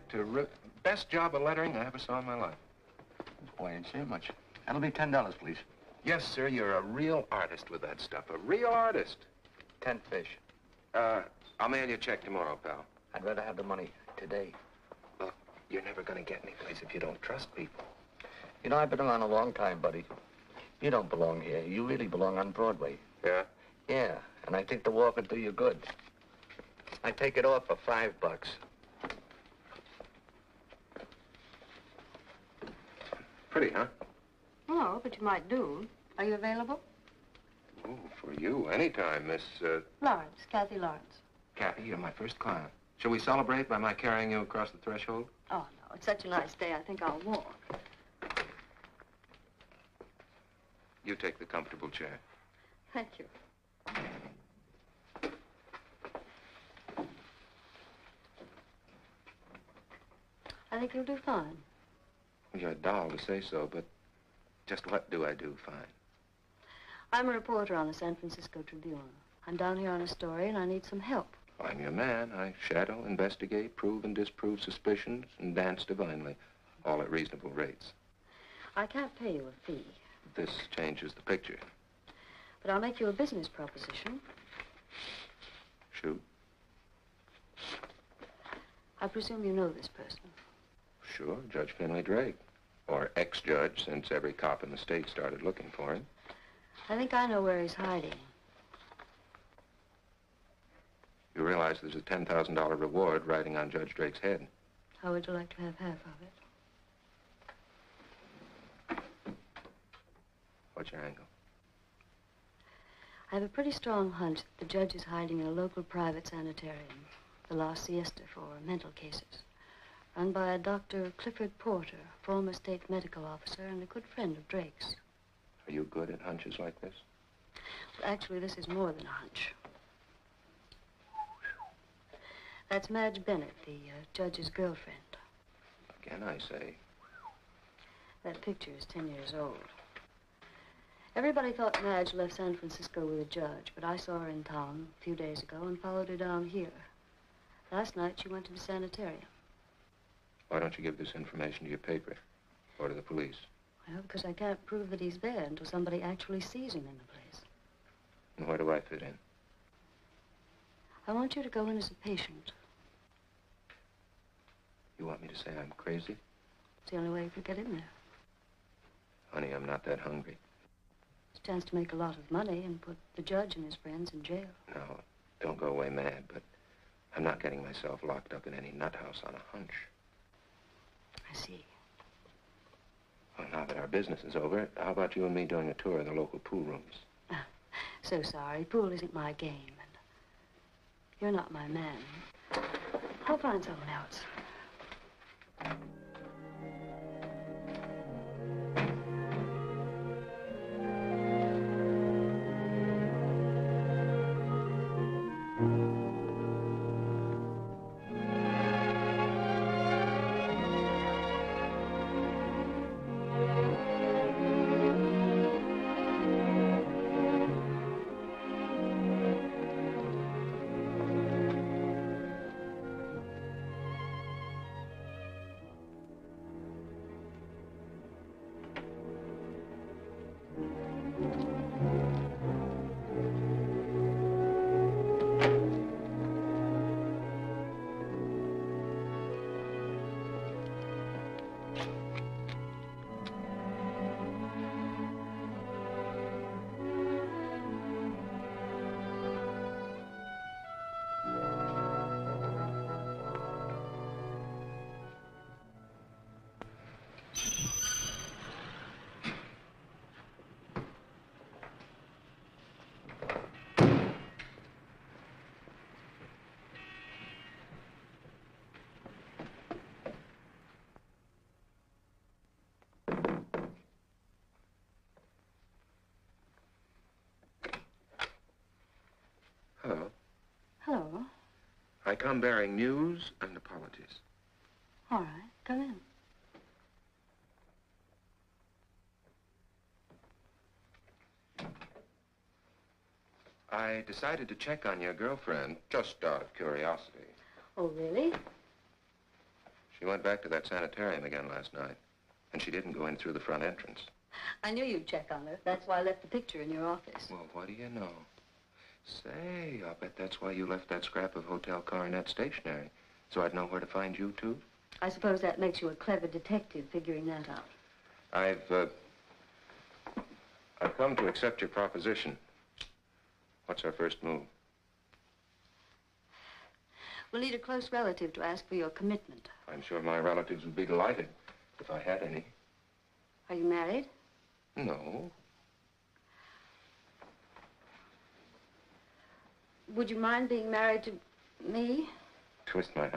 Terrific. Best job of lettering I ever saw in my life. This boy ain't saying much. That'll be $10, please. Yes, sir, you're a real artist with that stuff. A real artist. 10 fish. I'll mail you a check tomorrow, pal. I'd rather have the money today. Look, you're never gonna get any place if you don't trust people. You know, I've been around a long time, buddy. You don't belong here. You really belong on Broadway. Yeah? Yeah, and I think the war could do you good. I take it off for $5. Pretty, huh? No, but you might do. Are you available? Oh, for you, anytime, Miss, Lawrence, Kathy Lawrence. Kathy, you're my first client. Shall we celebrate by my carrying you across the threshold? Oh, no, it's such a nice day, I think I'll walk. You take the comfortable chair. Thank you. I think you'll do fine. You're a doll to say so, but just what do I do fine? I'm a reporter on the San Francisco Tribune. I'm down here on a story, and I need some help. I'm your man. I shadow, investigate, prove and disprove suspicions, and dance divinely, all at reasonable rates. I can't pay you a fee. This changes the picture. But I'll make you a business proposition. Shoot. I presume you know this person. Sure, Judge Finley Drake. Or ex-judge, since every cop in the state started looking for him. I think I know where he's hiding. You realize there's a $10,000 reward riding on Judge Drake's head. How would you like to have half of it? What's your angle? I have a pretty strong hunch that the judge is hiding in a local private sanitarium, the La Siesta, for mental cases, run by a Dr. Clifford Porter, former state medical officer and a good friend of Drake's. Are you good at hunches like this? Well, actually, this is more than a hunch. That's Madge Bennett, the judge's girlfriend. Again, I say. That picture is 10 years old. Everybody thought Madge left San Francisco with a judge, but I saw her in town a few days ago and followed her down here. Last night, she went to the sanitarium. Why don't you give this information to your paper or to the police? Well, because I can't prove that he's there until somebody actually sees him in the place. And where do I fit in? I want you to go in as a patient. You want me to say I'm crazy? It's the only way you could get in there. Honey, I'm not that hungry. It's a chance to make a lot of money and put the judge and his friends in jail. No, don't go away mad, but I'm not getting myself locked up in any nut house on a hunch. I see. Well, now that our business is over, how about you and me doing a tour of the local pool rooms? So sorry. Pool isn't my game, and you're not my man. I'll find someone else. Hello. Hello. I come bearing news and apologies. All right. Come in. I decided to check on your girlfriend just out of curiosity. Oh, really? She went back to that sanitarium again last night, and she didn't go in through the front entrance. I knew you'd check on her. That's why I left the picture in your office. Well, what do you know? Say, I'll bet that's why you left that scrap of Hotel Coronet stationery, so I'd know where to find you, too. I suppose that makes you a clever detective figuring that out. I've come to accept your proposition. What's our first move? We'll need a close relative to ask for your commitment. I'm sure my relatives would be delighted if I had any. Are you married? No. Would you mind being married to me? Twist my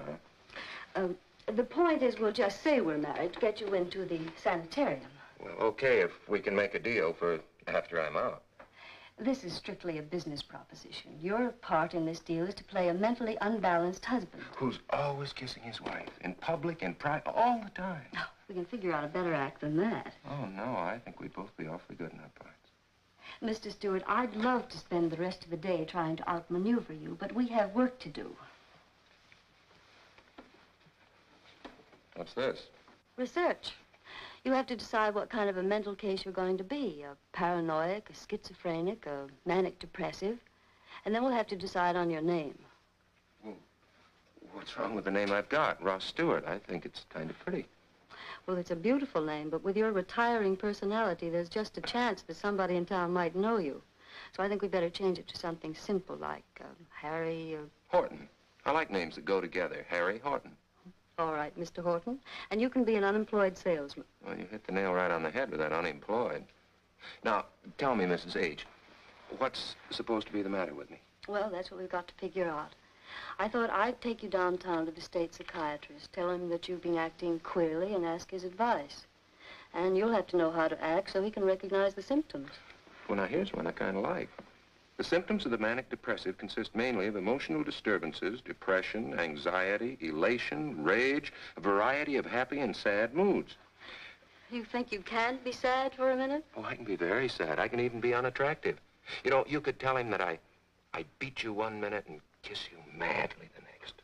arm. The point is, we'll just say we're married to get you into the sanitarium. Well, okay, if we can make a deal for after I'm out. This is strictly a business proposition. Your part in this deal is to play a mentally unbalanced husband. Who's always kissing his wife, in public, in private, all the time. Oh, we can figure out a better act than that. Oh, no, I think we'd both be awfully good in our parts. Mr. Stewart, I'd love to spend the rest of the day trying to outmaneuver you, but we have work to do. What's this? Research. You have to decide what kind of a mental case you're going to be. A paranoic, a schizophrenic, a manic depressive. And then we'll have to decide on your name. Well, what's wrong with the name I've got? Ross Stewart. I think it's kind of pretty. Well, it's a beautiful name, but with your retiring personality, there's just a chance that somebody in town might know you. So I think we better change it to something simple like Harry or... Horton. I like names that go together. Harry Horton. All right, Mr. Horton. And you can be an unemployed salesman. Well, you hit the nail right on the head with that unemployed. Now, tell me, Mrs. H., what's supposed to be the matter with me? Well, that's what we've got to figure out. I thought I'd take you downtown to the state psychiatrist, tell him that you've been acting queerly and ask his advice. And you'll have to know how to act so he can recognize the symptoms. Well, now, here's one I kind of like. The symptoms of the manic depressive consist mainly of emotional disturbances, depression, anxiety, elation, rage, a variety of happy and sad moods. You think you can be sad for a minute? Oh, I can be very sad. I can even be unattractive. You know, you could tell him that I beat you one minute and kiss you madly the next.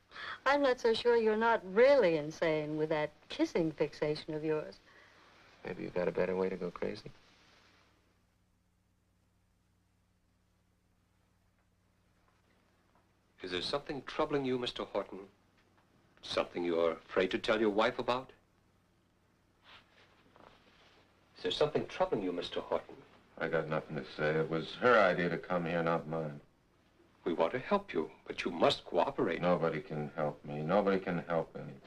I'm not so sure you're not really insane with that kissing fixation of yours. Maybe you've got a better way to go crazy? Is there something troubling you, Mr. Horton? Something you're afraid to tell your wife about? Is there something troubling you, Mr. Horton? I got nothing to say. It was her idea to come here, not mine. We want to help you, but you must cooperate. Nobody can help me. Nobody can help anybody.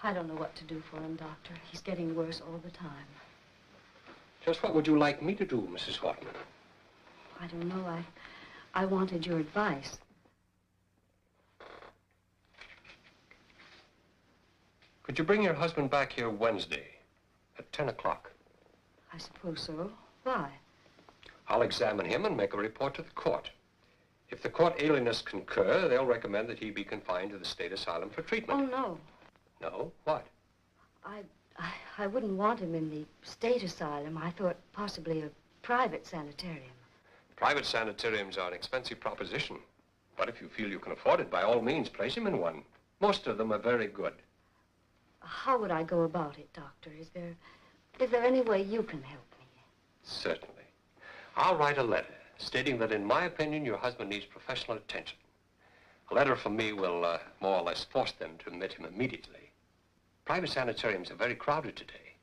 I don't know what to do for him, Doctor. He's getting worse all the time. Just what would you like me to do, Mrs. Horton? I don't know. I wanted your advice. Could you bring your husband back here Wednesday at 10 o'clock? I suppose so. Why? I'll examine him and make a report to the court. If the court alienists concur, they'll recommend that he be confined to the state asylum for treatment. Oh, no. No? What? I wouldn't want him in the state asylum. I thought possibly a private sanitarium. Private sanitariums are an expensive proposition. But if you feel you can afford it, by all means, place him in one. Most of them are very good. How would I go about it, Doctor? Is there any way you can help me? Certainly. I'll write a letter stating that, in my opinion, your husband needs professional attention. A letter from me will more or less force them to admit him immediately. Private sanitariums are very crowded today.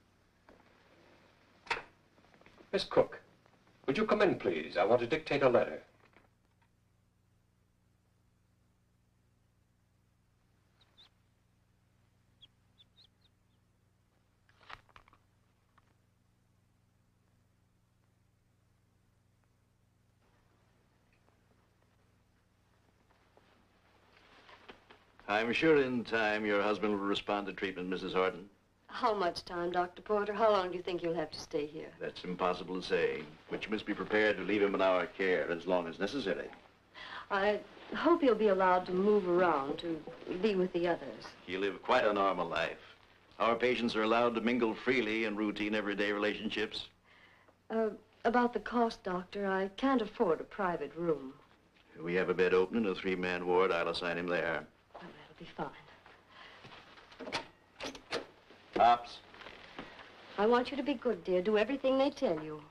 Miss Cook, would you come in, please? I want to dictate a letter. I'm sure in time your husband will respond to treatment, Mrs. Horton. How much time, Dr. Porter? How long do you think you'll have to stay here? That's impossible to say, but you must be prepared to leave him in our care as long as necessary. I hope he'll be allowed to move around, to be with the others. He'll live quite a normal life. Our patients are allowed to mingle freely in routine everyday relationships. About the cost, Doctor, I can't afford a private room. We have a bed open in a 3-man ward. I'll assign him there. Oh, that'll be fine. Hops. I want you to be good, dear. Do everything they tell you.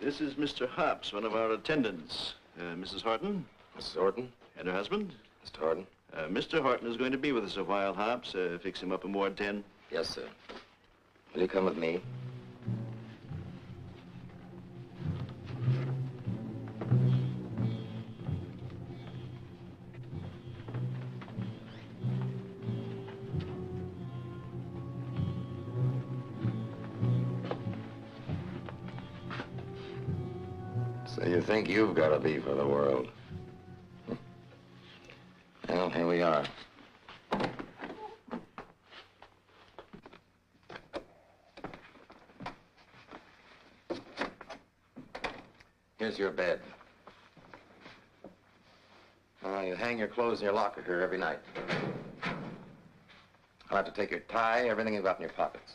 This is Mr. Hops, one of our attendants. Mrs. Horton. Mrs. Horton? And her husband. Mr. Horton? Mr. Horton is going to be with us a while, Hops. Fix him up in Ward 10. Yes, sir. Will you come with me? So you think you've got to be for the world? Well, here we are. Here's your bed. You hang your clothes in your locker here every night. I'll have to take your tie, everything you've got in your pockets.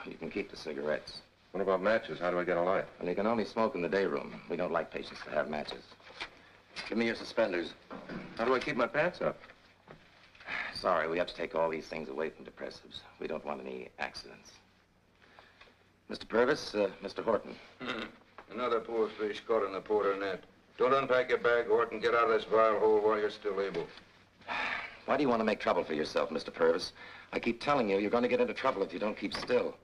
You can keep the cigarettes. What about matches? How do I get a light? Well, you can only smoke in the day room. We don't like patients to have matches. Give me your suspenders. How do I keep my pants up? Sorry, we have to take all these things away from depressives. We don't want any accidents. Mr. Purvis, Mr. Horton. Another poor fish caught in the porter net. Don't unpack your bag, Horton. Get out of this vile hole while you're still able. Why do you want to make trouble for yourself, Mr. Purvis? I keep telling you, you're going to get into trouble if you don't keep still.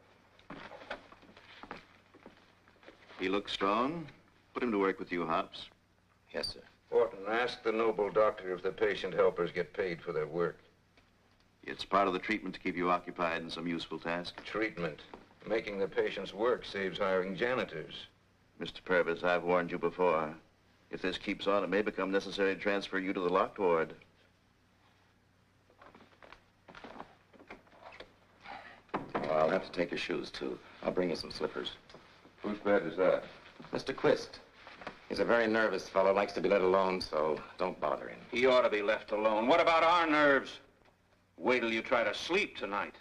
He looks strong. Put him to work with you, Hops. Yes, sir. Horton, ask the noble doctor if the patient helpers get paid for their work. It's part of the treatment to keep you occupied in some useful task. Treatment. Making the patient's work saves hiring janitors. Mr. Purvis, I've warned you before. If this keeps on, it may become necessary to transfer you to the locked ward. Oh, I'll have to take your shoes, too. I'll bring you some slippers. Whose bed is that? Mr. Quist. He's a very nervous fellow, likes to be let alone, so don't bother him. He ought to be left alone. What about our nerves? Wait till you try to sleep tonight.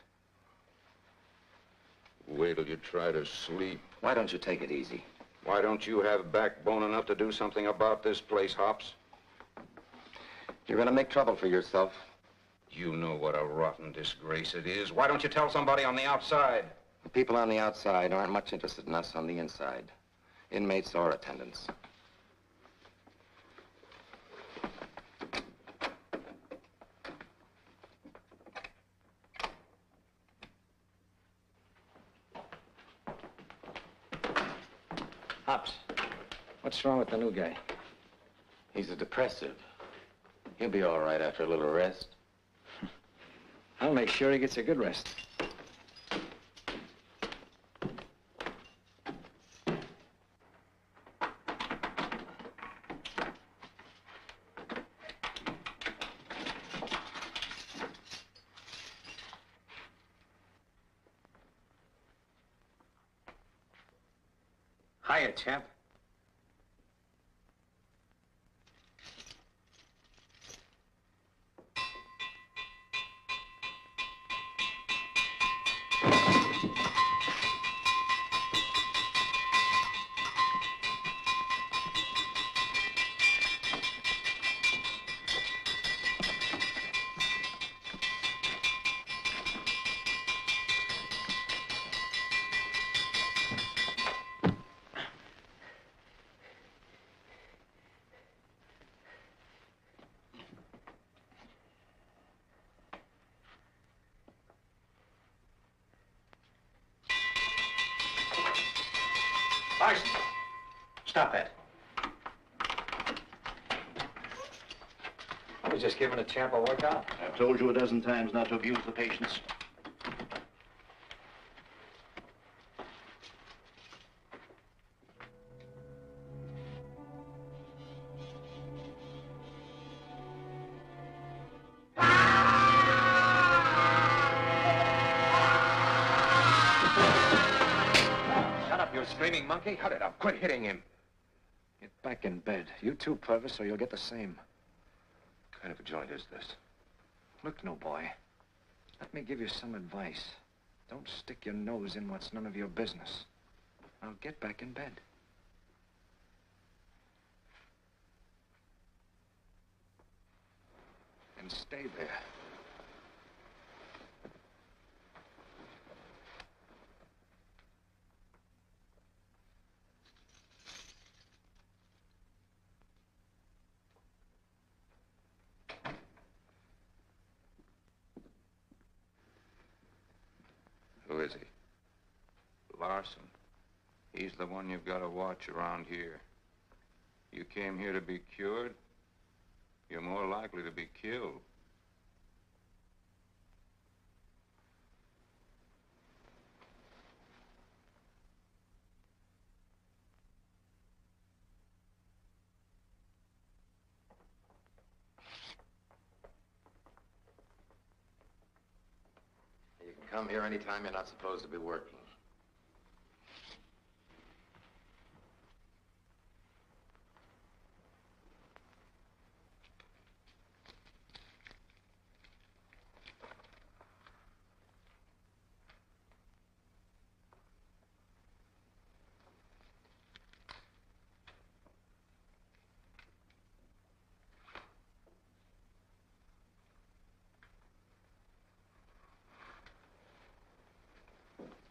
Wait till you try to sleep. Why don't you take it easy? Why don't you have backbone enough to do something about this place, Hops? You're gonna make trouble for yourself. You know what a rotten disgrace it is. Why don't you tell somebody on the outside? The people on the outside aren't much interested in us on the inside. Inmates or attendants. Hops, what's wrong with the new guy? He's a depressive. He'll be all right after a little rest. I'll make sure he gets a good rest. Hiya, champ. Larson, stop that. I was just giving a champ a workout. I've told you a dozen times not to abuse the patients. Shut up, you screaming monkey. Cut it up. Quit hitting him. Get back in bed. You too, Purvis, or you'll get the same. What kind of a joint is this? Look, no boy. Let me give you some advice. Don't stick your nose in what's none of your business. Now get back in bed. And stay there. Who is he? Larson. He's the one you've got to watch around here. You came here to be cured, you're more likely to be killed. You can come here anytime you're not supposed to be working.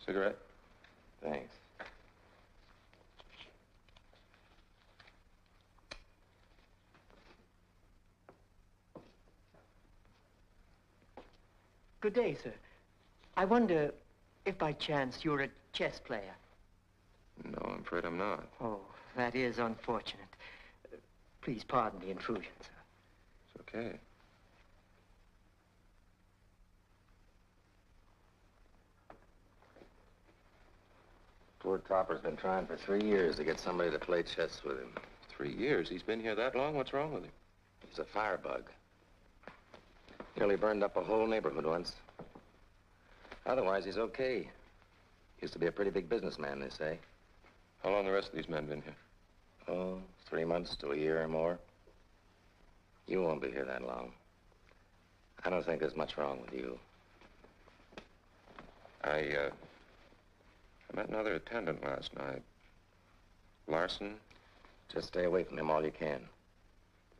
Cigarette? Thanks. Good day, sir. I wonder if by chance you're a chess player. No, I'm afraid I'm not. Oh, that is unfortunate. Please pardon the intrusion, sir. It's okay. Poor Topper's been trying for 3 years to get somebody to play chess with him. 3 years? He's been here that long? What's wrong with him? He's a firebug. Nearly burned up a whole neighborhood once. Otherwise, he's okay. Used to be a pretty big businessman, they say. How long the rest of these men been here? Oh, 3 months to a year or more. You won't be here that long. I don't think there's much wrong with you. I met another attendant last night. Larson? Just stay away from him all you can.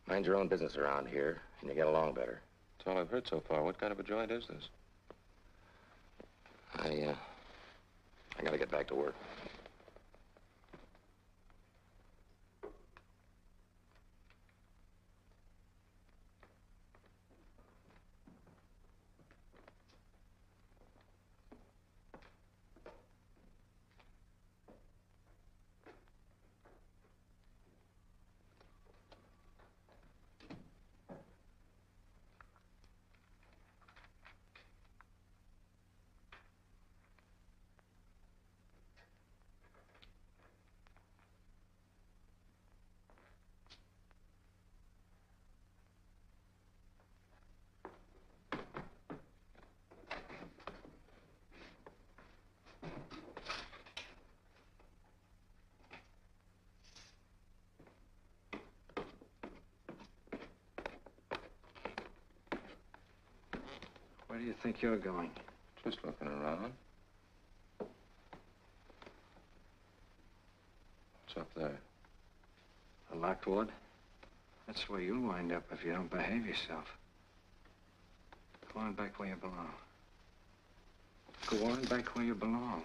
Mind your own business around here, and you get along better. That's all I've heard so far. What kind of a joint is this? I gotta get back to work. Where do you think you're going? Just looking around. What's up there? The locked ward? That's where you'll wind up if you don't behave yourself. Go on back where you belong. Go on back where you belong.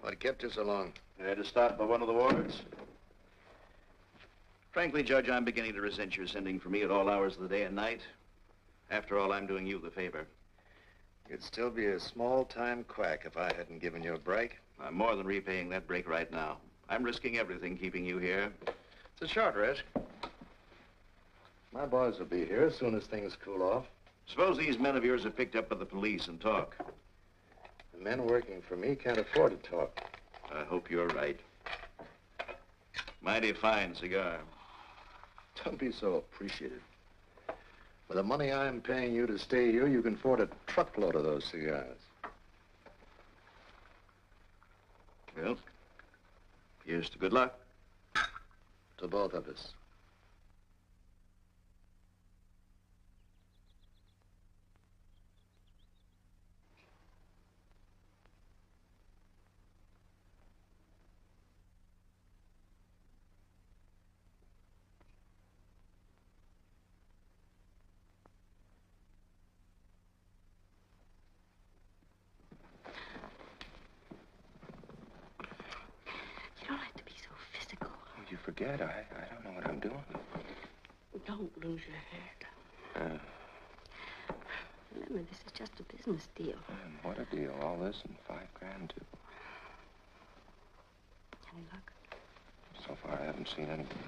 What kept you so long? I had to stop by one of the wards. Frankly, Judge, I'm beginning to resent your sending for me at all hours of the day and night. After all, I'm doing you the favor. You'd still be a small-time quack if I hadn't given you a break. I'm more than repaying that break right now. I'm risking everything keeping you here. It's a short risk. My boys will be here as soon as things cool off. Suppose these men of yours are picked up by the police and talk. The men working for me can't afford to talk. I hope you're right. Mighty fine cigar. Don't be so appreciative. For the money I'm paying you to stay here, you can afford a truckload of those cigars. Well, here's to good luck. To both of us. You don't have to be so physical. Oh, you forget. I don't know what I'm doing. Don't lose your head. Remember, this is just a business deal. Man, what a deal. All this and $5 grand, too. Any luck? So far, I haven't seen anything.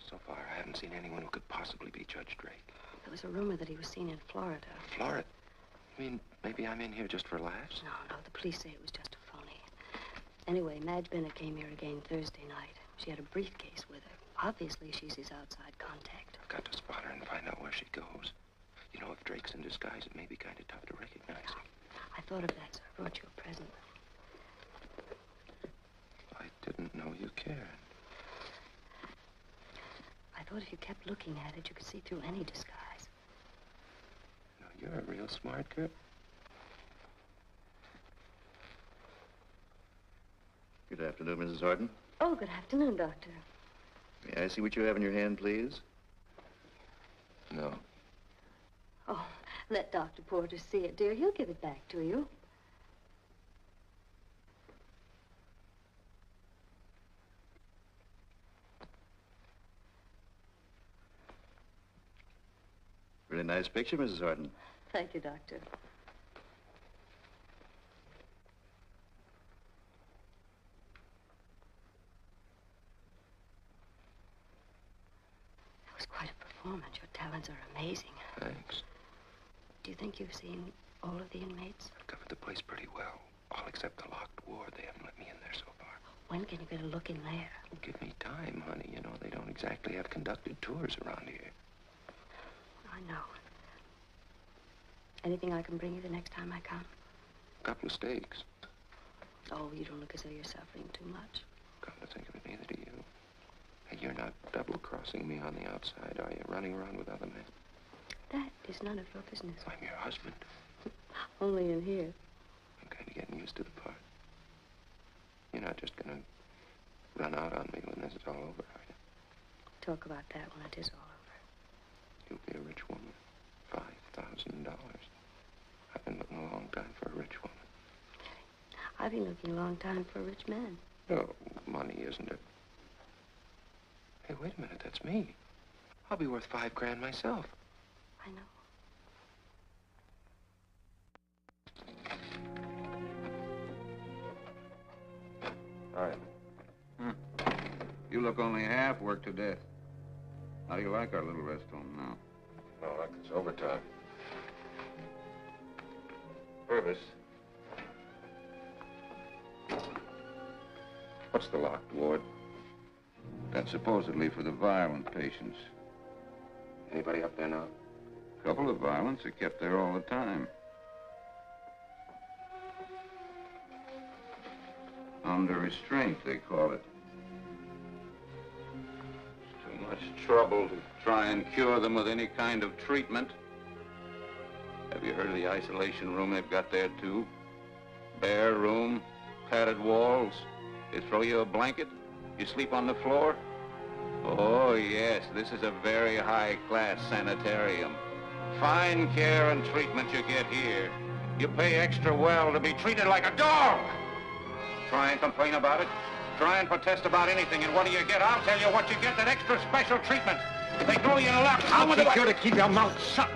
So far, I haven't seen anyone who could possibly be Judge Drake. There was a rumor that he was seen in Florida. Florida? You mean maybe I'm in here just for laughs? No, the police say it was just a phony. Anyway, Madge Bennett came here again Thursday night. She had a briefcase with her. Obviously, she's his outside contact. I've got to spot her and find out where she goes. You know, if Drake's in disguise, it may be kind of tough to recognize him. I thought of that, so I brought you a present. I didn't know you cared. I thought if you kept looking at it, you could see through any disguise. No, you're a real smart girl. Good afternoon, Mrs. Horton. Oh, good afternoon, Doctor. May I see what you have in your hand, please? No. Oh, let Dr. Porter see it, dear. He'll give it back to you. Really nice picture, Mrs. Horton. Thank you, Doctor. informant. Your talents are amazing. Thanks. Do you think you've seen all of the inmates? I've covered the place pretty well. All except the locked ward. They haven't let me in there so far. When can you get a look in there? Give me time, honey. You know, they don't exactly have conducted tours around here. I know. Anything I can bring you the next time I come? A couple of steaks. Oh, you don't look as though you're suffering too much. Come to think of it, neither do you. Hey, you're not double-crossing me on the outside, are you? Running around with other men? That is none of your business. I'm your husband. Only in here. I'm kind of getting used to the part. You're not just gonna run out on me when this is all over, are you? Talk about that when it is all over. You'll be a rich woman. $5,000. I've been looking a long time for a rich woman. I've been looking a long time for a rich man. No, money isn't it? Hey, wait a minute, that's me. I'll be worth $5 grand myself. I know. All right. You look only half worked to death. How do you like our little rest home now? Oh, like it's overtime. Purvis. What's the locked ward? That's supposedly for the violent patients. Anybody up there now? A couple of violents are kept there all the time. Under restraint, they call it. It's too much trouble to try and cure them with any kind of treatment. Have you heard of the isolation room they've got there, too? Bare room, padded walls. They throw you a blanket, you sleep on the floor. Oh, yes, this is a very high-class sanitarium. Fine care and treatment you get here. You pay extra well to be treated like a dog. Try and complain about it. Try and protest about anything, and what do you get? I'll tell you what you get, that extra special treatment. They throw you in a lock. I'll teach you to keep your mouth shut.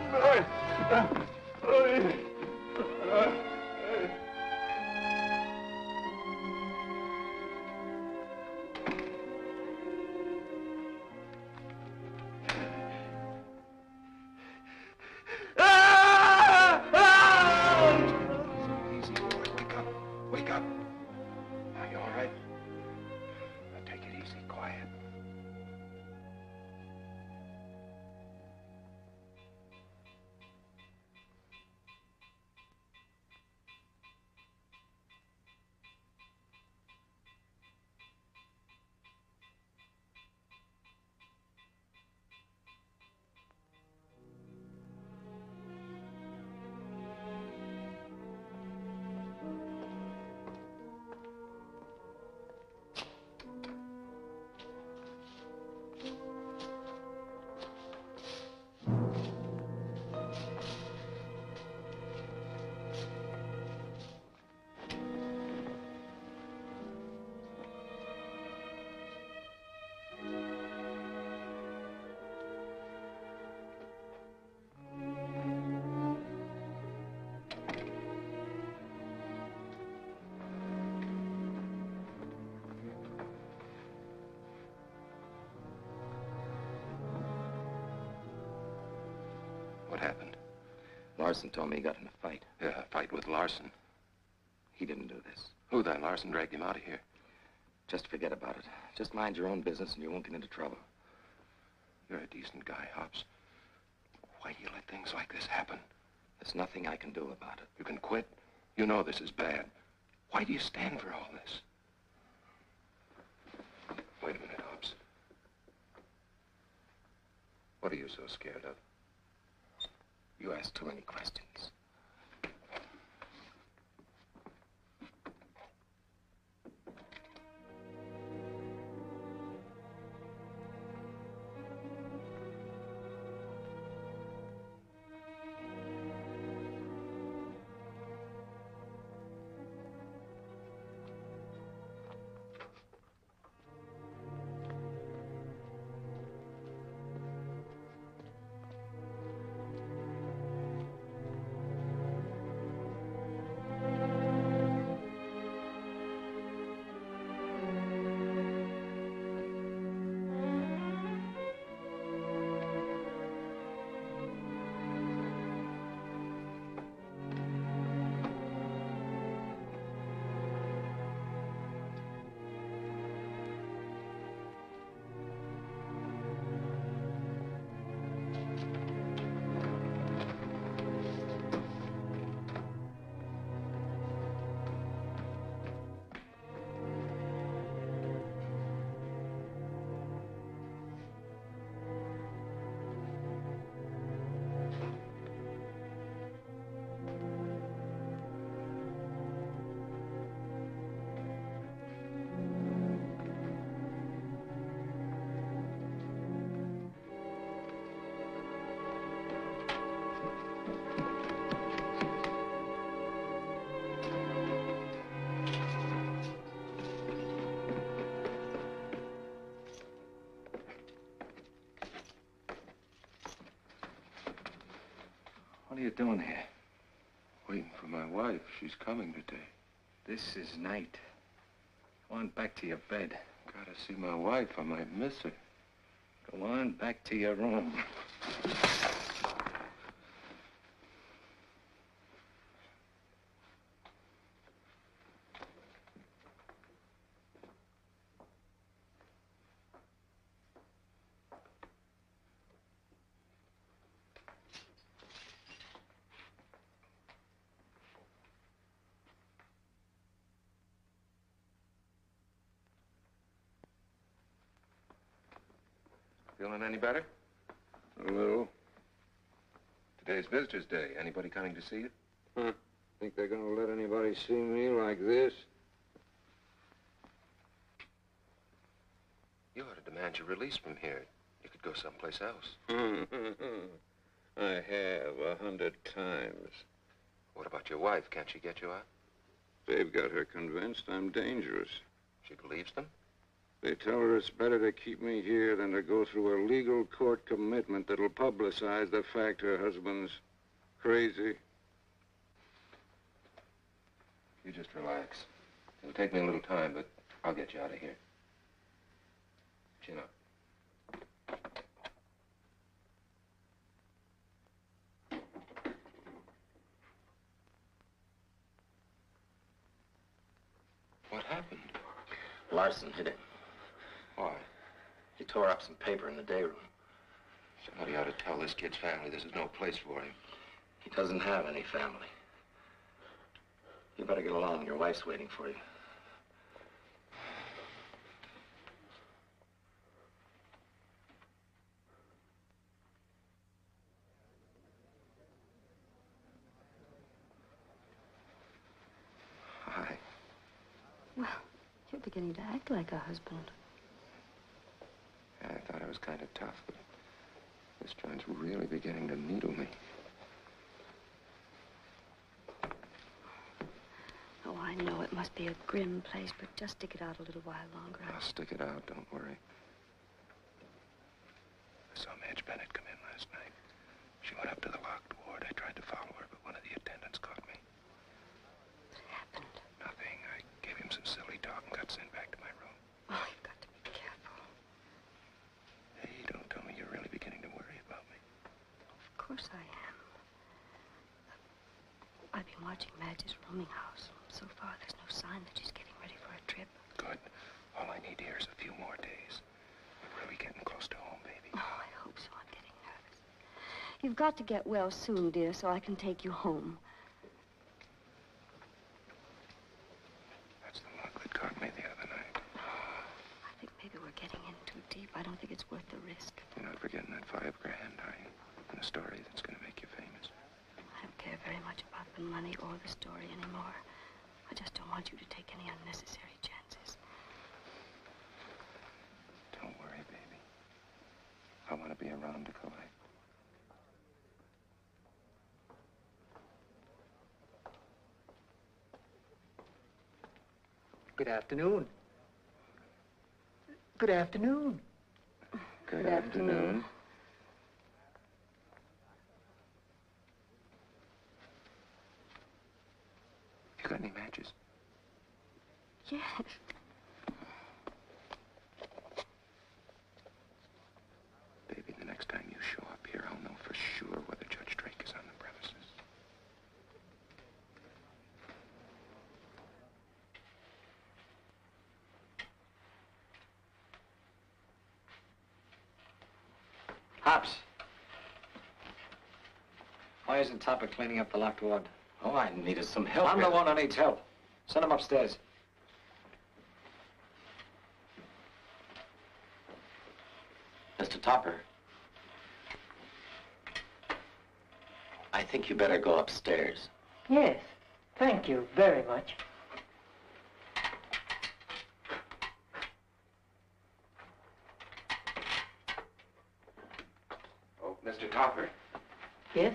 Easy, boy. Wake up. Wake up. Are you all right? Now take it easy, quiet. What happened? Larson told me he got in a fight. Yeah, a fight with Larson. He didn't do this. Who then? Larson dragged him out of here. Just forget about it. Just mind your own business and you won't get into trouble. You're a decent guy, Hobbs. Why do you let things like this happen? There's nothing I can do about it. You can quit. You know this is bad. Why do you stand for all this? Wait a minute, Hobbs. What are you so scared of? You ask too many questions. What are you doing here? Waiting for my wife. She's coming today. This is night. Go on back to your bed. Gotta see my wife. I might miss her. Go on back to your room. Feeling any better? A little. Today's Visitor's Day. Anybody coming to see you? Huh. Think they're gonna let anybody see me like this? You ought to demand your release from here. You could go someplace else. I have 100 times. What about your wife? Can't she get you out? They've got her convinced I'm dangerous. She believes them? They tell her it's better to keep me here than to go through a legal court commitment that'll publicize the fact her husband's crazy. You just relax. It'll take me a little time, but I'll get you out of here. Chin up. What happened? Larson hit him. Why? He tore up some paper in the day room. Somebody ought to tell this kid's family this is no place for him. He doesn't have any family. You better get along. Your wife's waiting for you. Hi. Well, you're beginning to act like a husband. Yeah, I thought I was kind of tough, but this joint's really beginning to needle me. Oh, I know it must be a grim place, but just stick it out a little while longer. I'll stick it out, don't worry. I saw Madge Bennett come in last night. She went up to the locked ward. I tried to follow her, but one of the attendants caught me. What happened? Nothing. I gave him some silly talk and got sent back to my room. Oh, you've got to be careful. Hey, don't tell me you're really beginning to worry about me. Of course I am. I've been watching Madge's rooming house. So far, there's no sign that she's getting ready for a trip. Good. All I need here is a few more days. We're really getting close to home, baby. Oh, I hope so. I'm getting nervous. You've got to get well soon, dear, so I can take you home. That's the luck that caught me the other night. I think maybe we're getting in too deep. I don't think it's worth the risk. You're not forgetting that $5 grand, are you? And a story that's going to make you famous. I don't care very much about the money or the story anymore. I just don't want you to take any unnecessary chances. Don't worry, baby. I want to be around to collect. Good afternoon. Good afternoon. Good afternoon. You got any matches? Yes. Baby, the next time you show up here, I'll know for sure whether Judge Drake is on the premises. Hops. Why isn't Topper cleaning up the locked ward? Oh, I needed some help. I'm the one who needs help. Send him upstairs. Mr. Topper. I think you better go upstairs. Yes, thank you very much. Oh, Mr. Topper. Yes?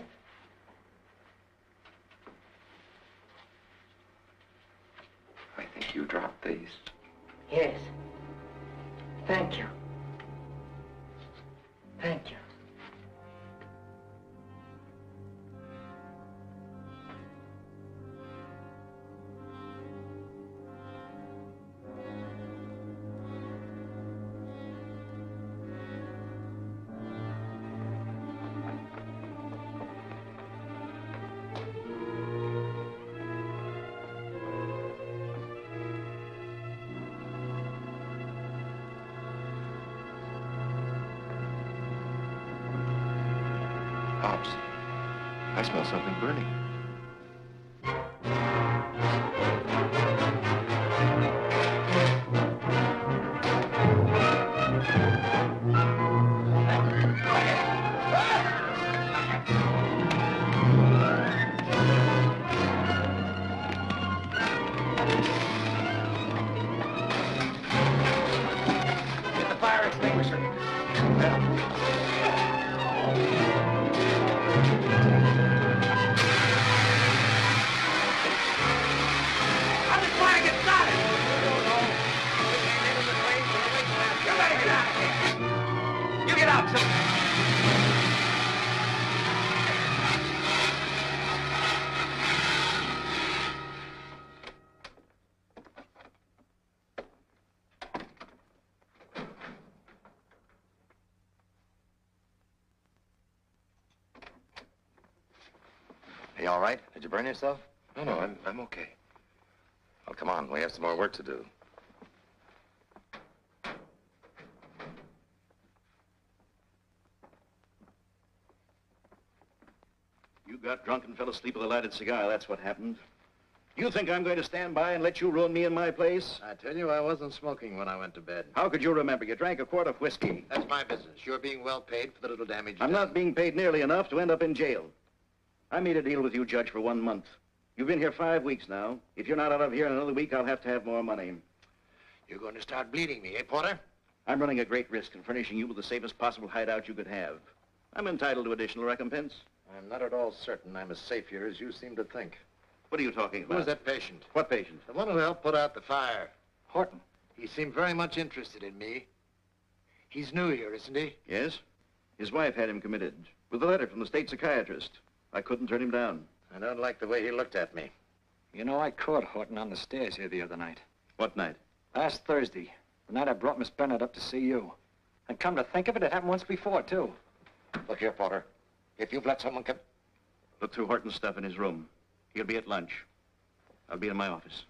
I think you dropped these. Yes. Thank you. Thank you. Pops, I smell something burning. Get the fire extinguisher. How's this fire get started? You better get out of here. You get out, too. Are you all right? Did you burn yourself? No, I'm okay. Well, come on. We have some more work to do. You got drunk and fell asleep with a lighted cigar. That's what happened. You think I'm going to stand by and let you ruin me in my place? I tell you, I wasn't smoking when I went to bed. How could you remember? You drank a quart of whiskey. That's my business. You're being well paid for the little damage I'm done. not being paid nearly enough to end up in jail. I made a deal with you, Judge, for 1 month. You've been here 5 weeks now. If you're not out of here in another week, I'll have to have more money. You're going to start bleeding me, eh, Porter? I'm running a great risk in furnishing you with the safest possible hideout you could have. I'm entitled to additional recompense. I'm not at all certain I'm as safe here as you seem to think. What are you talking about? Who was that patient? What patient? The one who helped put out the fire. Horton. He seemed very much interested in me. He's new here, isn't he? Yes. His wife had him committed with a letter from the state psychiatrist. I couldn't turn him down. I don't like the way he looked at me. You know, I caught Horton on the stairs here the other night. What night? Last Thursday, the night I brought Miss Bennett up to see you. And come to think of it, it happened once before, too. Look here, Porter. If you've let someone come... Look through Horton's stuff in his room. He'll be at lunch. I'll be in my office.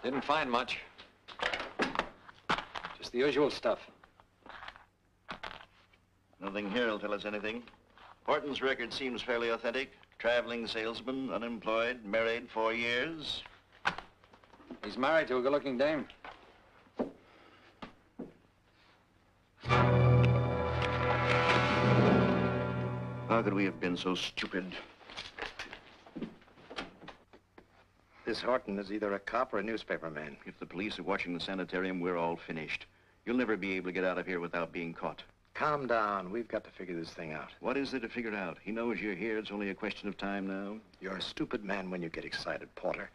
Didn't find much. Just the usual stuff. Nothing here will tell us anything. Horton's record seems fairly authentic. Traveling salesman, unemployed, married 4 years. He's married to a good-looking dame. How could we have been so stupid? This Horton is either a cop or a newspaper man. If the police are watching the sanitarium, we're all finished. You'll never be able to get out of here without being caught. Calm down. We've got to figure this thing out. What is there to figure out? He knows you're here. It's only a question of time now. You're a stupid man when you get excited, Porter.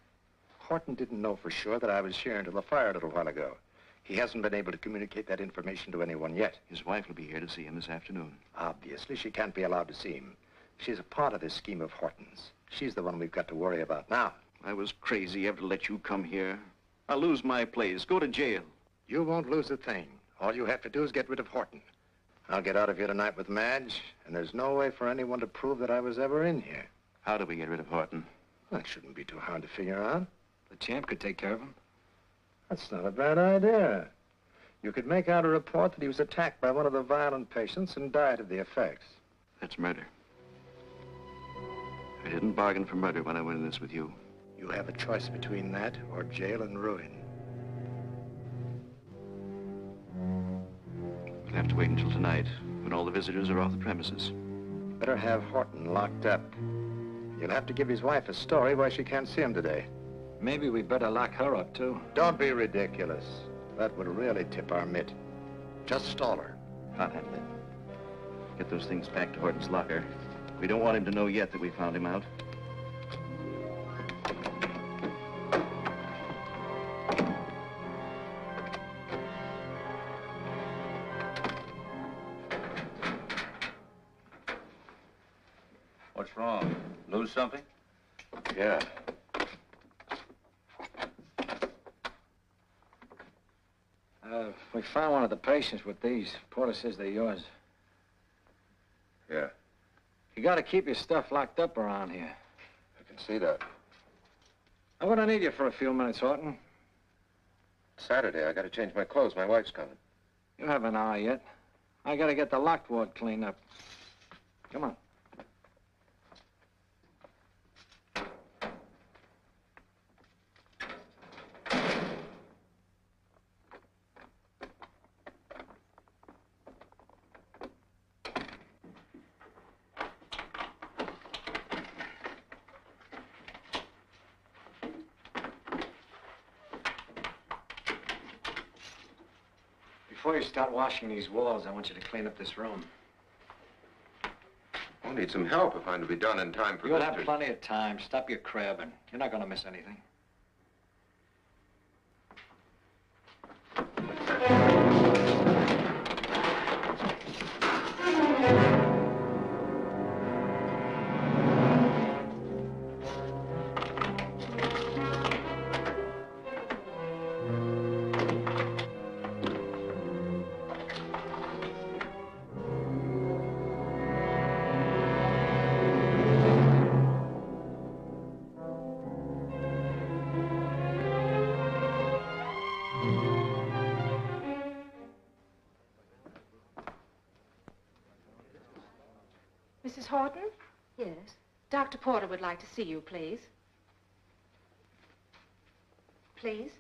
Horton didn't know for sure that I was here until the fire a little while ago. He hasn't been able to communicate that information to anyone yet. His wife will be here to see him this afternoon. Obviously, she can't be allowed to see him. She's a part of this scheme of Horton's. She's the one we've got to worry about now. I was crazy ever to let you come here. I'll lose my place, go to jail. You won't lose a thing. All you have to do is get rid of Horton. I'll get out of here tonight with Madge, and there's no way for anyone to prove that I was ever in here. How do we get rid of Horton? That shouldn't be too hard to figure out. The champ could take care of him. That's not a bad idea. You could make out a report that he was attacked by one of the violent patients and died of the effects. That's murder. I didn't bargain for murder when I went in this with you. You have a choice between that or jail and ruin. We'll have to wait until tonight, when all the visitors are off the premises. Better have Horton locked up. You'll have to give his wife a story why she can't see him today. Maybe we better lock her up, too. Don't be ridiculous. That would really tip our mitt. Just stall her. I'll handle it. Get those things back to Horton's locker. We don't want him to know yet that we found him out. wrong? Lose something? Yeah. We found one of the patients with these. Porter says they're yours. Yeah, You gotta keep your stuff locked up around here. I can see that. I'm gonna need you for a few minutes, Horton. Saturday, I gotta change my clothes. My wife's coming. You have an hour yet. I gotta get the locked ward cleaned up. Come on. Before you start washing these walls, I want you to clean up this room. I'll need some help if I'm to be done in time for You'll visitors. have plenty of time. Stop your crabbing. You're not gonna miss anything. Mrs. Horton? Yes? Dr. Porter would like to see you, please. Please?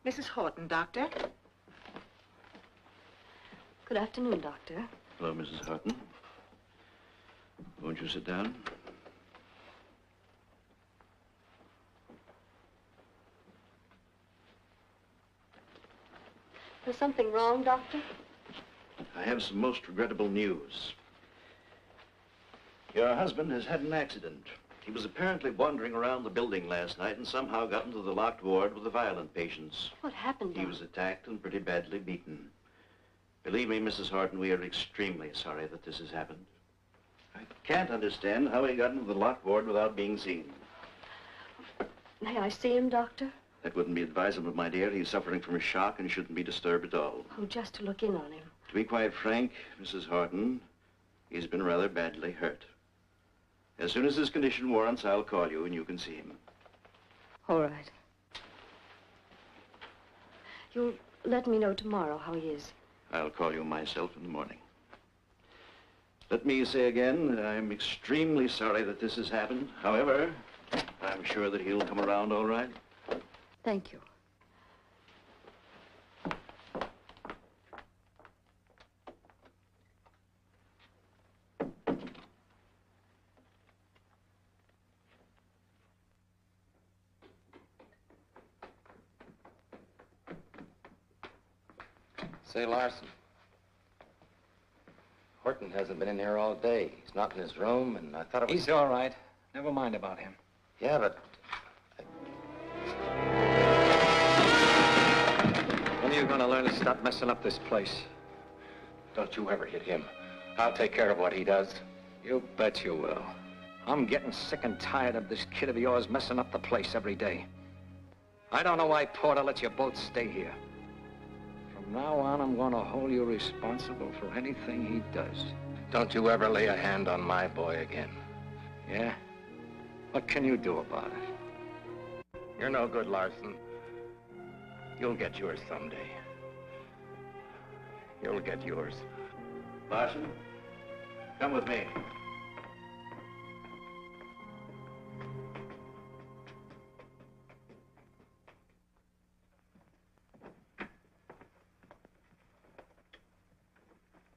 Mrs. Horton, Doctor. Good afternoon, Doctor. Hello, Mrs. Houghton. Won't you sit down? Is something wrong, Doctor? I have some most regrettable news. Your husband has had an accident. He was apparently wandering around the building last night and somehow got into the locked ward with the violent patients. What happened, He Doc? was attacked and pretty badly beaten. Believe me, Mrs. Horton, we are extremely sorry that this has happened. I can't understand how he got into the locked ward without being seen. May I see him, Doctor? That wouldn't be advisable, my dear. He's suffering from a shock and shouldn't be disturbed at all. Oh, just to look in on him. To be quite frank, Mrs. Horton, he's been rather badly hurt. As soon as his condition warrants, I'll call you and you can see him. All right. You'll let me know tomorrow how he is. I'll call you myself in the morning. Let me say again that I'm extremely sorry that this has happened. However, I'm sure that he'll come around all right. Thank you. Say, Larson. Horton hasn't been in here all day. He's not in his room, and I thought it was... He's all right. Never mind about him. Yeah, but... When are you gonna learn to stop messing up this place? Don't you ever hit him. I'll take care of what he does. You bet you will. I'm getting sick and tired of this kid of yours messing up the place every day. I don't know why Porter lets you both stay here. From now on, I'm gonna hold you responsible for anything he does. Don't you ever lay a hand on my boy again. Yeah? What can you do about it? You're no good, Larson. You'll get yours someday. You'll get yours. Larson, come with me.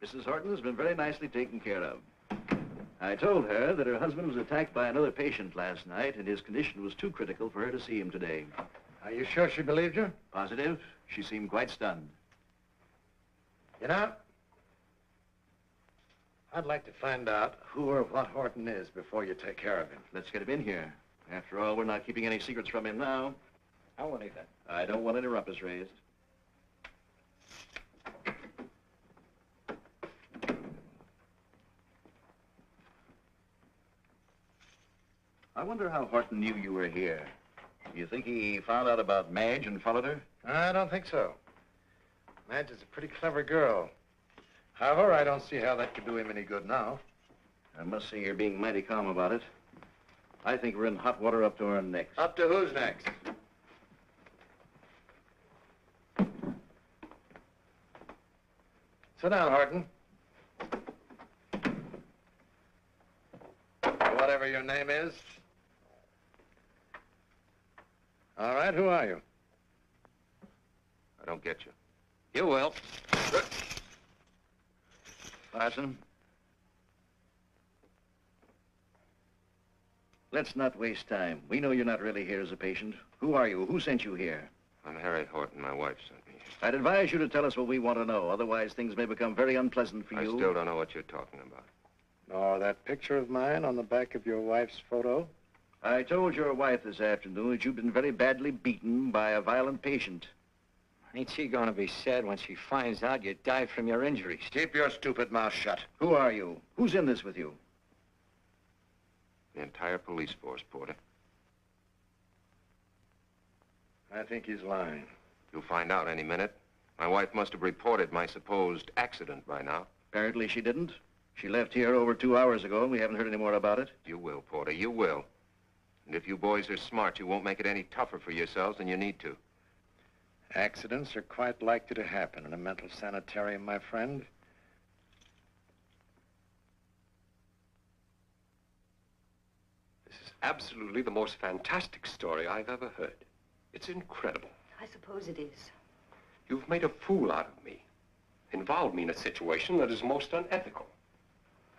Mrs. Horton has been very nicely taken care of. I told her that her husband was attacked by another patient last night, and his condition was too critical for her to see him today. Are you sure she believed you? Positive. She seemed quite stunned. You know, I'd like to find out who or what Horton is before you take care of him. Let's get him in here. After all, we're not keeping any secrets from him now. I won't eat that. I don't want any rumpus raised. I wonder how Horton knew you were here. Do you think he found out about Madge and followed her? I don't think so. Madge is a pretty clever girl. However, I don't see how that could do him any good now. I must say you're being mighty calm about it. I think we're in hot water up to our necks. Up to who's next? Sit down, Horton. Whatever your name is. All right, who are you? I don't get you. You will. Parson? Let's not waste time. We know you're not really here as a patient. Who are you? Who sent you here? I'm Harry Horton. My wife sent me. I'd advise you to tell us what we want to know. Otherwise, things may become very unpleasant for I you. still don't know what you're talking about. Oh, that picture of mine on the back of your wife's photo? I told your wife this afternoon that you've been very badly beaten by a violent patient. Ain't she gonna be sad when she finds out you died from your injuries? Keep your stupid mouth shut. Who are you? Who's in this with you? The entire police force, Porter. I think he's lying. You'll find out any minute. My wife must have reported my supposed accident by now. Apparently she didn't. She left here over 2 hours ago, and we haven't heard any more about it. You will, Porter, you will. And if you boys are smart, you won't make it any tougher for yourselves than you need to. Accidents are quite likely to happen in a mental sanitarium, my friend. This is absolutely the most fantastic story I've ever heard. It's incredible. I suppose it is. You've made a fool out of me, involved me in a situation that is most unethical.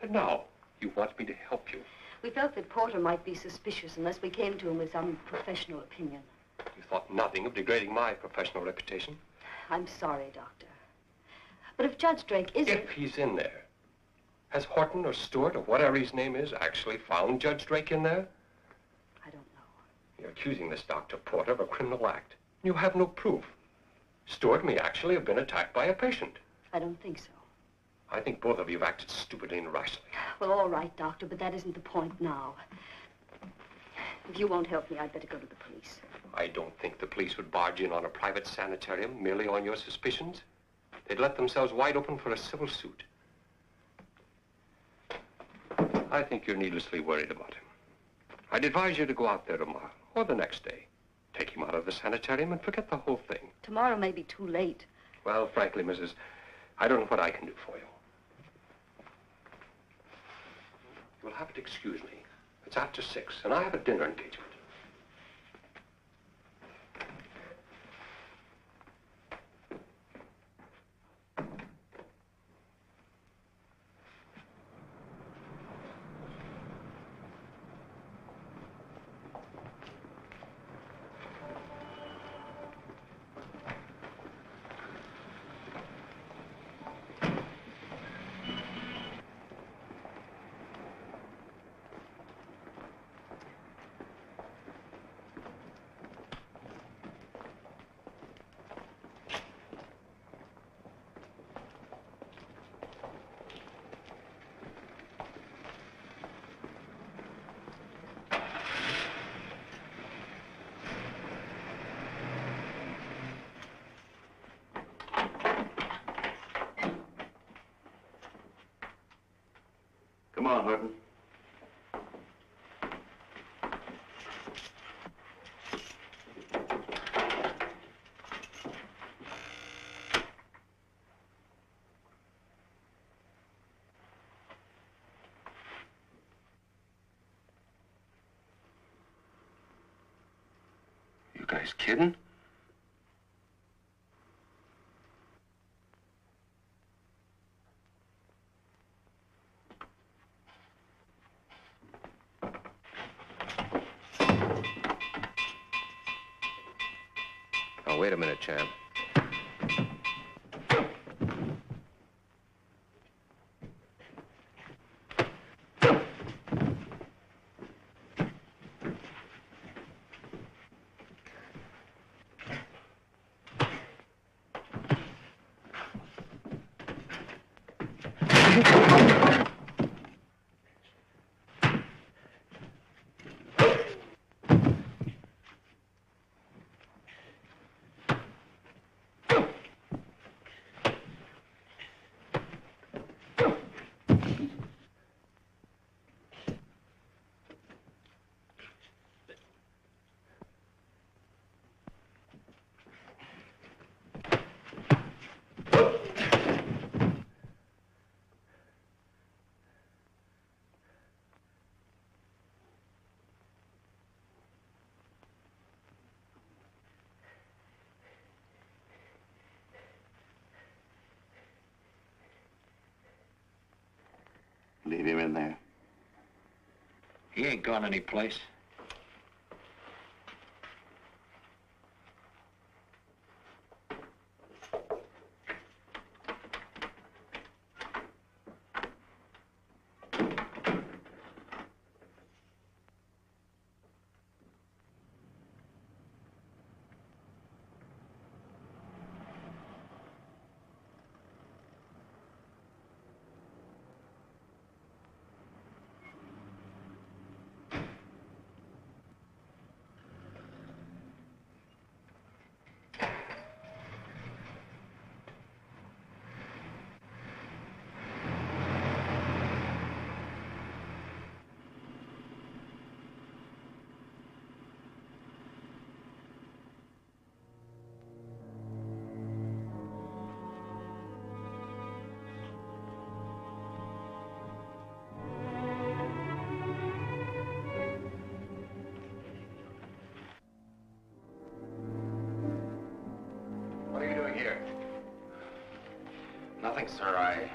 And now, you want me to help you. We felt that Porter might be suspicious unless we came to him with some professional opinion. You thought nothing of degrading my professional reputation. I'm sorry, Doctor. But if Judge Drake isn't... If he's in there, has Horton or Stewart or whatever his name is actually found Judge Drake in there? I don't know. You're accusing this Dr. Porter of a criminal act. You have no proof. Stewart may actually have been attacked by a patient. I don't think so. I think both of you have acted stupidly and rashly. Well, all right, Doctor, but that isn't the point now. If you won't help me, I'd better go to the police. I don't think the police would barge in on a private sanitarium merely on your suspicions. They'd let themselves wide open for a civil suit. I think you're needlessly worried about him. I'd advise you to go out there tomorrow or the next day. Take him out of the sanitarium and forget the whole thing. Tomorrow may be too late. Well, frankly, Mrs., I don't know what I can do for you. You'll have to excuse me. It's after 6, and I have a dinner engagement. Come on, Horton. You guys kidding? Now, wait a minute, champ. Leave him in there. He ain't gone anyplace. What are you doing here? Nothing, sir. I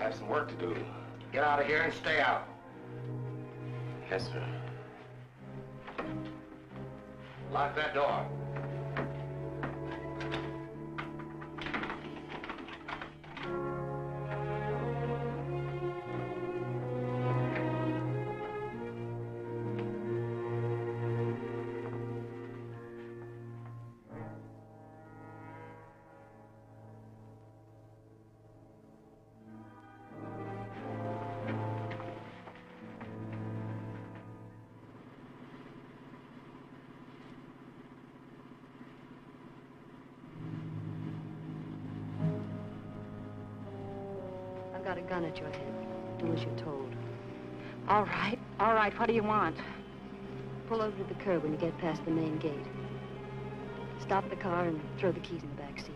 have some work to do. Get out of here and stay out. Yes, sir. Lock that door. I've got a gun at your head. Do as you're told. All right. What do you want? Pull over to the curb when you get past the main gate. Stop the car and throw the keys in the back seat.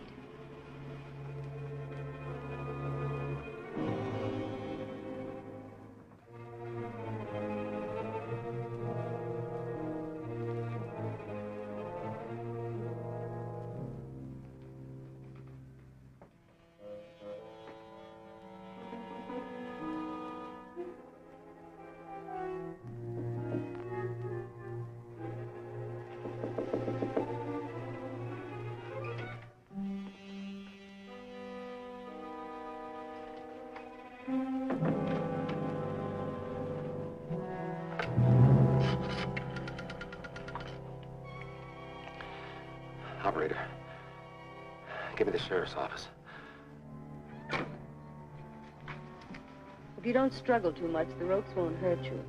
Operator, give me the sheriff's office. If you don't struggle too much, the ropes won't hurt you.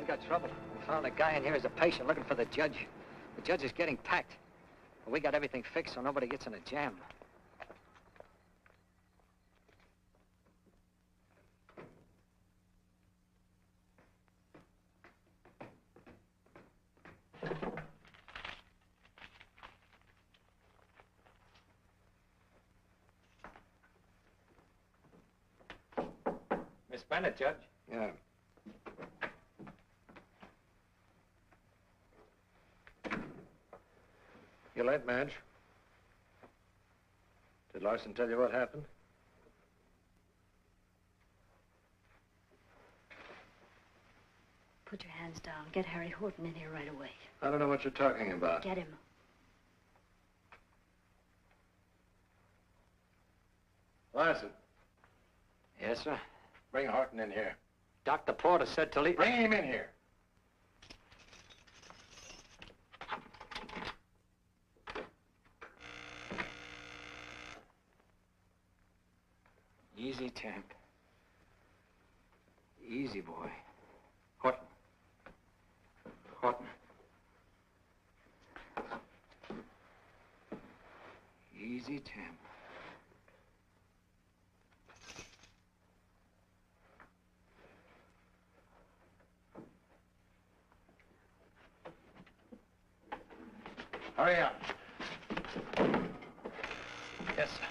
Got trouble. We found a guy in here as a patient looking for the judge. The judge is getting packed. We got everything fixed so nobody gets in a jam. Miss Bennett, Judge. Yeah. You late, Madge? Did Larson tell you what happened? Put your hands down. Get Harry Horton in here right away. I don't know what you're talking about. Get him. Larson, Yes, sir. bring Horton in here. Dr. Porter said to leave. Bring him in here. Easy, Temp. Easy, boy. Horton. Horton. Easy, Temp. Hurry up. Yes, sir.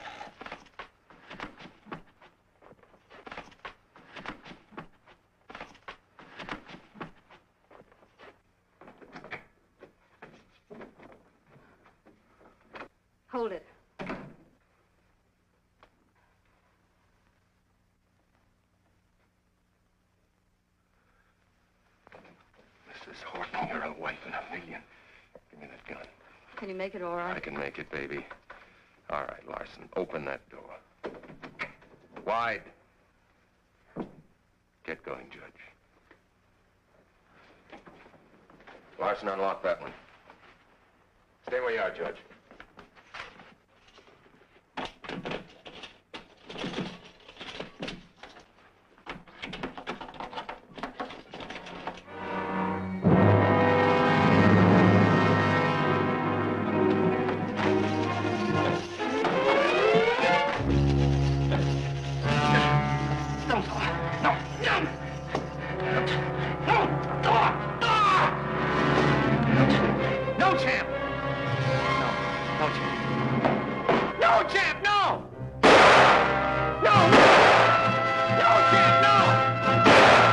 Hold it. Mrs. Horton, you're a wife and a million. Give me that gun. Can you make it all right? I can make it, baby. All right, Larson, open that door. Wide. Get going, Judge. Larson, unlock that one. Stay where you are, Judge. No, Champ! No, Temp. No, Champ, no! No! No, Champ, no!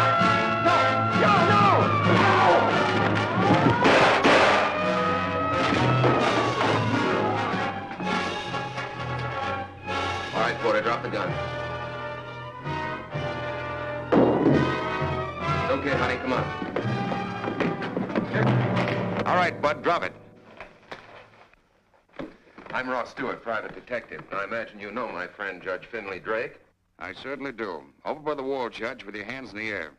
All right, Porter, drop the gun. Okay, honey, come on. All right, Bud, drop it. I'm Ross Stewart, private detective. I imagine you know my friend, Judge Finley Drake. I certainly do. Over by the wall, Judge, with your hands in the air.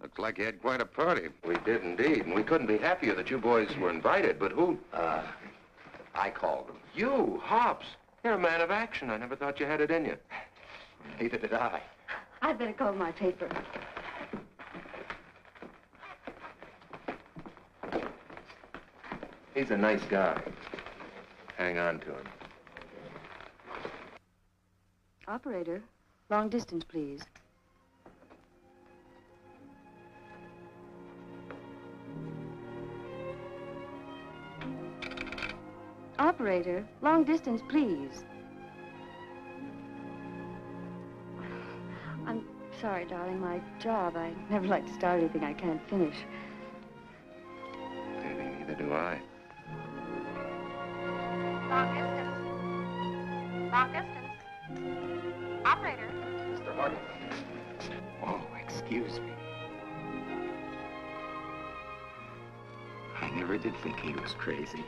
Looks like you had quite a party. We did indeed, and we couldn't be happier that you boys were invited, but who? I called them. You, Hobbs. You're a man of action. I never thought you had it in you. Neither did I. I'd better call my paper. He's a nice guy. Hang on to him. Operator, long distance, please. Operator, long distance, please. I'm sorry, darling. My job. I never like to start anything I can't finish. Maybe neither do I. Long distance. Long distance. Operator. Mr. Horton. Oh, excuse me. I never did think he was crazy.